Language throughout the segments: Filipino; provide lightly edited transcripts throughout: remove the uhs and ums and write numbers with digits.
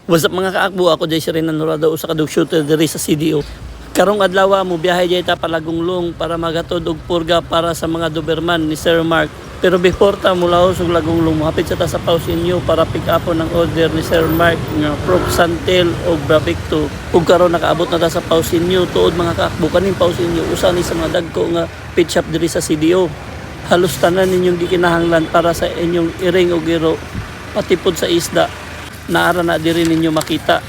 What's up mga kaakbo, ako Jay Serena Norado usa ka dog shooter diri sa CDO. Karong adlaw mo biyahe jay ta palagunglong para magatod og purga para sa mga Doberman ni Sir Mark. Pero before ta mulaos og lagunglong mohapit sa ta sa Pausinyo para pick upon ang order ni Sir Mark nga Proc Santel og Bravecto. Ug karon nakaabot na ta sa Pausinyo tuod mga kaakbo kaning Pausinyo usa ni sa mga dagko nga pet shop diri sa CDO. Halos tanan ninyong gikinahanglan para sa inyong iring og iro pati pod sa isda. Naara na diri ninyo makita.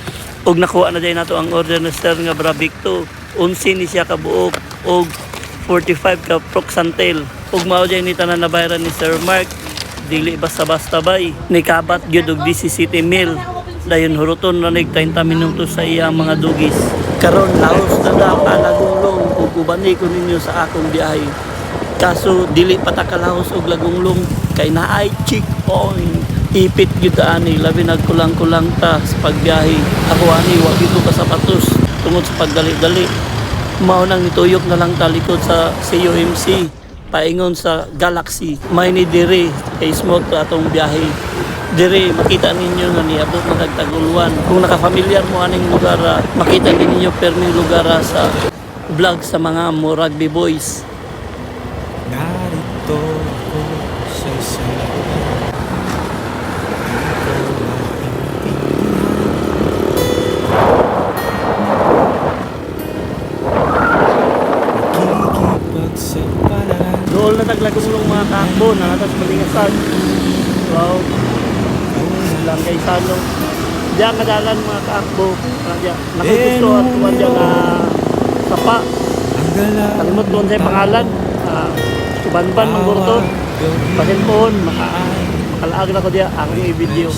Og nakuha na dyan nato ang order na Sir nga Bravecto. 11 ni siya ka buok og 45 ka Proc Santel. Og mao dyan ni tanan nabayaran ni Sir Mark. Dili basta-basta bay. Nikabat gyud og 17 mil. Dayon huruton na nig 30 minutos sa iyang mga dugis. Karon laos na da palagulong ug ubani ko ninyo sa akong biyahe. Kaso dili pa ta kalahos og lagunglong kay naay checkpoint. Ipit gyud ani labi nagkulang-kulang ta sa pagbiyahe. Ako ani wa gyud ko kasapatos tungod sa pagdali-dali. Mao nang nituyok na lang ta likod sa CUMC paingon sa Galaxy. May ni diri kay smooth ta atong biyahe. Diri makita ninyo nga niabot na nagtaguluan. Kung nakafamilyar mo aning lugar, makita ninyo permi lugar sa vlog sa mga mo rugby boys. Narito ko sa isang Dool na taglagulong mga kakbo na natas malingasan. Wow. Lang kay Sano. Diyan kadalan mga kakbo. Nakigusto at tuwan diyan nga sapa. Kalimot doon sa pangalan. Subanban ng burto. Pasin pohon. Makalaag na ko diya ang i-video.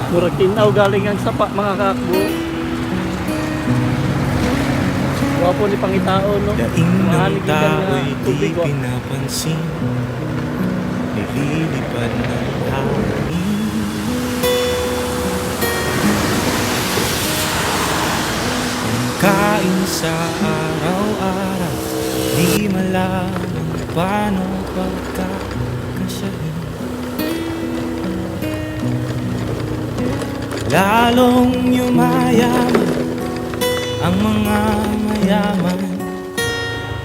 Murag tinaw galing ang sapa mga kakbo. Wapo ni pangitao no. daing ng Mahalig ka nga tao'y di tubig wa. pinapansin. Nililipad ng hangin. Ang kain sa araw-araw, di malaman paano pagkakasyahin. Lalong yumayaman ang mga mayaman,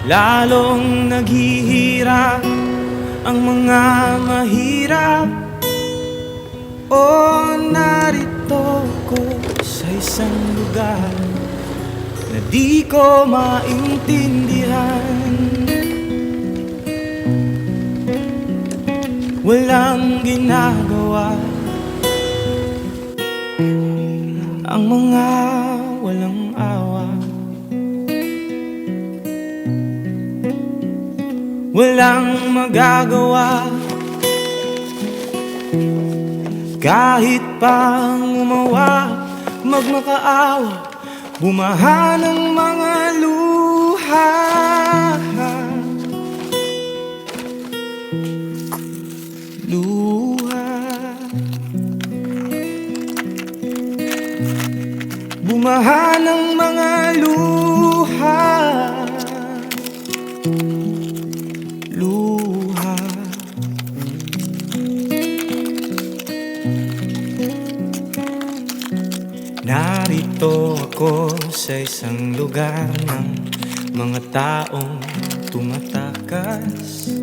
lalong naghihirap ang mga mahirap. O narito ko sa isang lugar na di ko maintindihan. Walang ginagawa ang mga walang awa. Walang magagawa kahit pang umawa, magmakaawa, bumaha ng mga luha. Bumaha ng mga luha. Luha. Narito ako sa isang lugar ng mga taong tumatakas.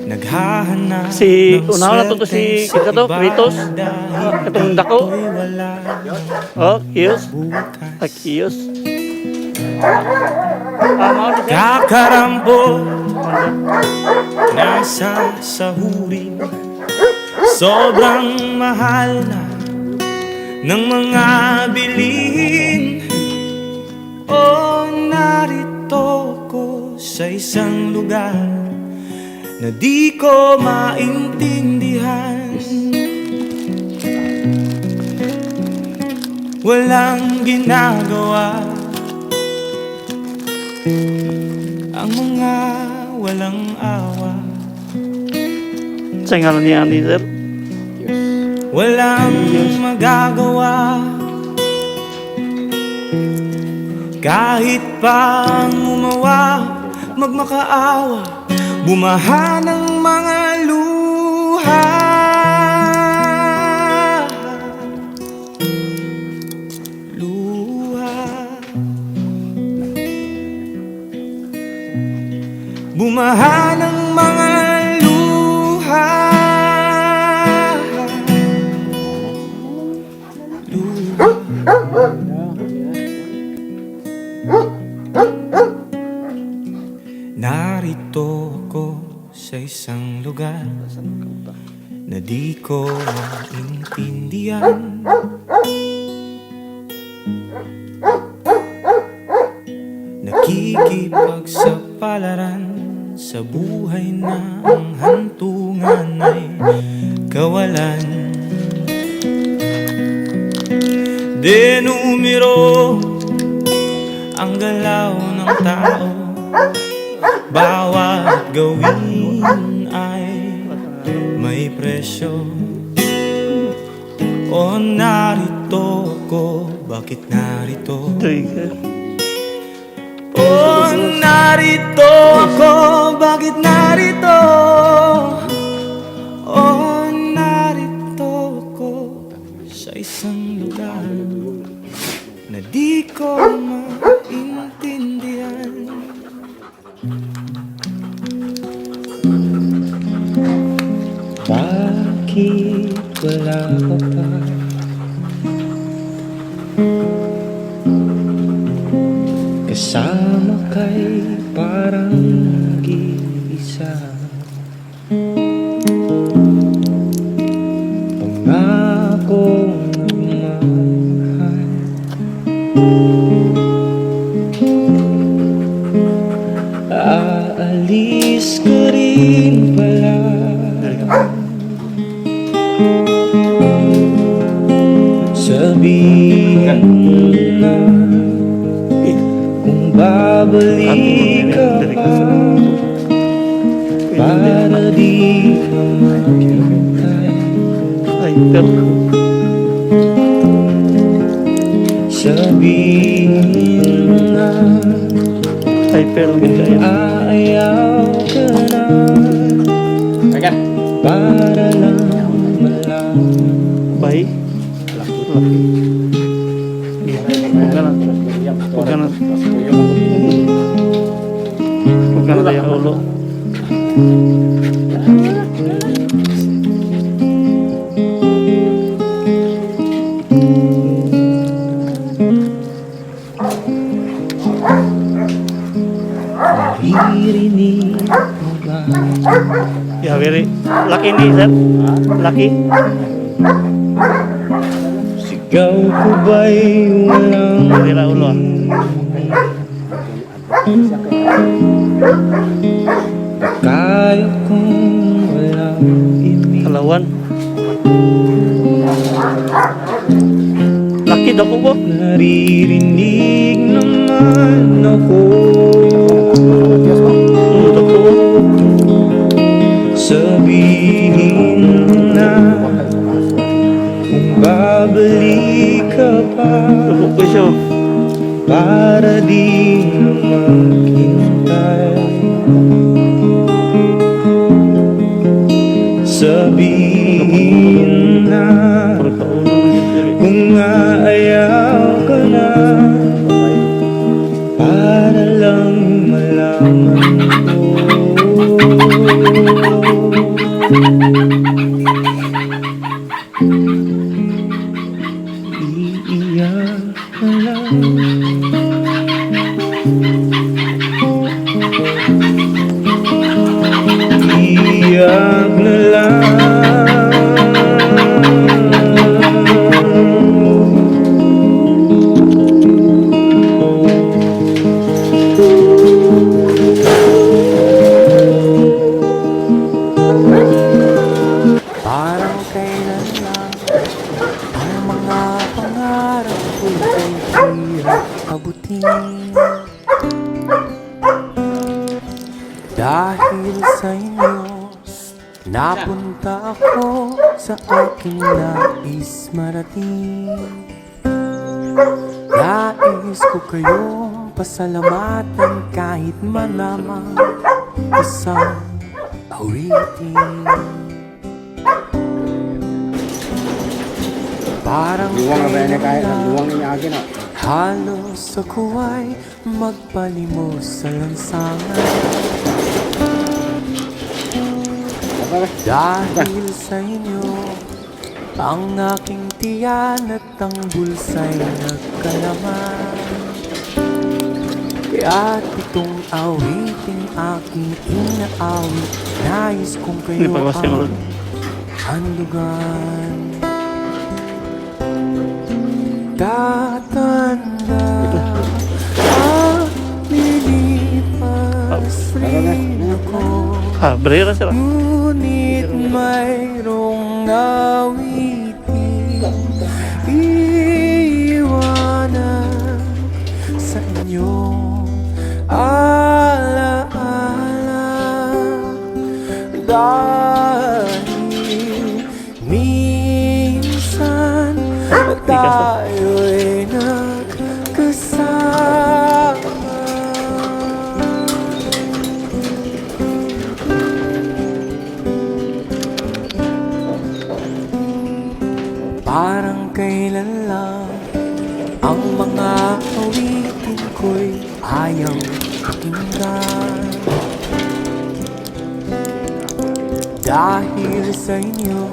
Naghahanap Si ng unahan na to si swerte Kato, sa Kritos. iba dahil Katong dako. dito'y wala Oh, Kiyos. bukas. Kiyos. Mao ni sir. Kakarambo nasa sahurin, sobrang mahal na ng mga bilihin. O narito ko sa isang lugar na di ko maintindihan. Walang ginagawa ang mga walang awa. Sa ngalan niya ni sir. Walang magagawa Kahit pa umawa, magmakaawa, bumaha ng mga luha. Bumaha ng mga luha. Narito ako sa isang lugar na di ko maintindihan. Nakikipagsapalaran sa buhay na ang hantungan ay kawalan. Denumero ang galaw ng tao, bawat gawin ay may presyo. O narito ako, bakit narito? Oh, narito ako, bakit narito? Oh, narito ako sa isang lugar na di ko maintindihan. Bakit wala ka pa? Kasama kay parang nag-iisa. Pangakong nagmamahal, aalis ka rin pala. Sabihin na kung babalik ka pa, para di ka maghintay. Sabihin na aayaw ka na, para lang malaman. Baik. Huwag ka na tayo ulo. Naririnig mo ba? Yeah, very lucky ni sir. Lucky. Sigaw ko ba'y walang Tira ulo ah. kaya kong walang ibig? Kalawan. Lucky daw ko po. Naririnig naman ako. Sabihin na kung babalik ka pa, Tubok ko siya. para di na maghintay. Sabihin na kung aayaw ka na, para lang malaman ko. Iiyak ka lang, iiyak na lang. Parang kailan lang ang mga pangarap ko'y ay hirap abutin. Dahil sa inyo, napunta ako sa aking nais marating. Nais ko kayo pasalamatan kahit malamang isang awitin. Parang kailan halos ako ay magpalimos sa lansangan. Dahil sa inyo, ang aking tiyan at ang bulsa'y nagkalaman. Kaya't itong awiting aking inaawit, nais kong Hindi kayo pa ba sinunod? ang handugan. Tatanda ang lilipas rin ako, Brera sila. ngunit mayroong awitin iiwanan sa inyong alaala. Dahil minsan tayo'y nagkasama. Parang kailan lang ang mga awitin ko'y ayaw pakinggan. Dahil sa inyo,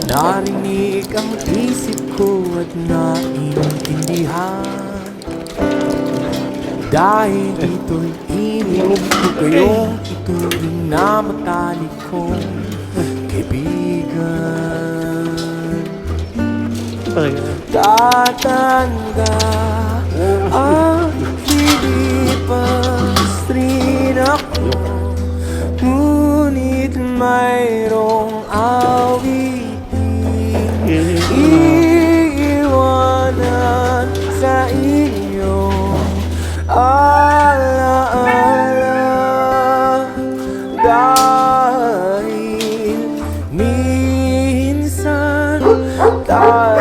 narinig ang isip ko at naiintindihan. Dahil ito'y ibig ko kayong ituring na matalik kong kaibigan. Tatanda ang lilipas rin ako, ngunit mayroong awitin iiwanan sa inyong alaala. Dahil minsan tayo